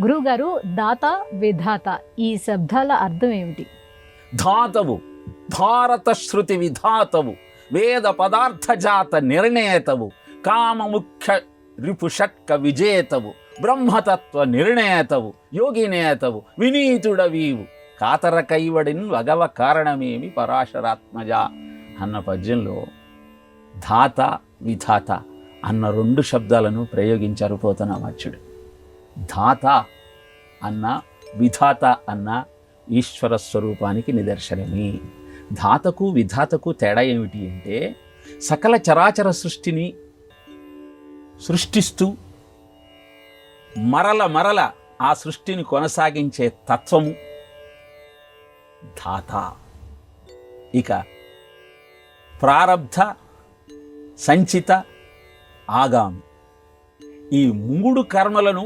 గురువుగారు, దాత విధాత ఈ శబ్దాల అర్థం ఏమిటి? ధాతవు భారత శృతి విధాతవు, వేద పదార్థ జాత నిర్ణేతవు, కామముఖ్య రిపుషట్క విజేతవు, బ్రహ్మతత్వ నిర్ణేతవు, యోగినేతవు, వినీతుడవీవు, కాతర కైవడిన్ వగవ కారణమేమి పరాశరాత్మజ అన్న పద్యంలో ధాత విధాత అన్న రెండు శబ్దాలను ప్రయోగించారు పోతనామాచ్యుడు. ధాత అన్న విధాత అన్న ఈశ్వర స్వరూపానికి నిదర్శనమే. ధాతకు విధాతకు తేడా ఏమిటి అంటే, సకల చరాచర సృష్టిని సృష్టిస్తూ మరల ఆ సృష్టిని కొనసాగించే తత్వము ధాత. ఇక ప్రారబ్ధ సంచిత ఆగామి ఈ మూడు కర్మలను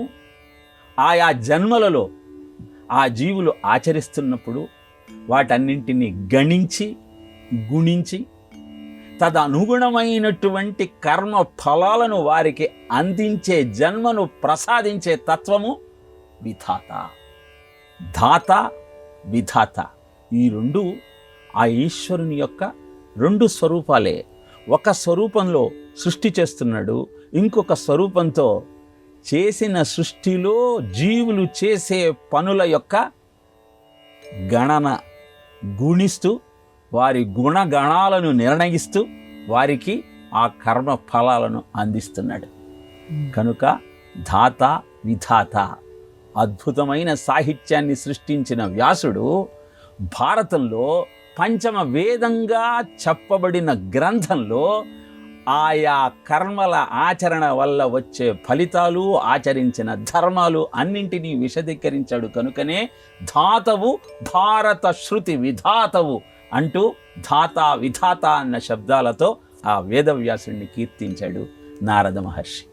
ఆయా జన్మలలో ఆ జీవులు ఆచరిస్తున్నప్పుడు వాటన్నింటినీ గణించి గుణించి తదనుగుణమైనటువంటి కర్మ ఫలాలను వారికి అందించే జన్మను ప్రసాదించే తత్వము విధాత. ధాత విధాత ఈ రెండు ఆ ఈశ్వరుని యొక్క రెండు స్వరూపాలే. ఒక స్వరూపంలో సృష్టి చేస్తున్నాడు, ఇంకొక స్వరూపంతో చేసిన సృష్టిలో జీవులు చేసే పనుల యొక్క గణన గుణిస్తూ వారి గుణగణాలను నిర్ణయిస్తూ వారికి ఆ కర్మ ఫలాలను అందిస్తున్నాడు. కనుక ధాత విధాత అద్భుతమైన సాహిత్యాన్ని సృష్టించిన వ్యాసుడు భారతంలో పంచమ వేదంగా చెప్పబడిన గ్రంథంలో ఆయా కర్మల ఆచరణ వల్ల వచ్చే ఫలితాలు, ఆచరించిన ధర్మాలు అన్నింటినీ విశదీకరించాడు. కనుకనే ధాతవు భారత శృతి విధాతవు అంటూ ధాత విధాత అన్న శబ్దాలతో ఆ వేదవ్యాసుడిని కీర్తించాడు నారద మహర్షి.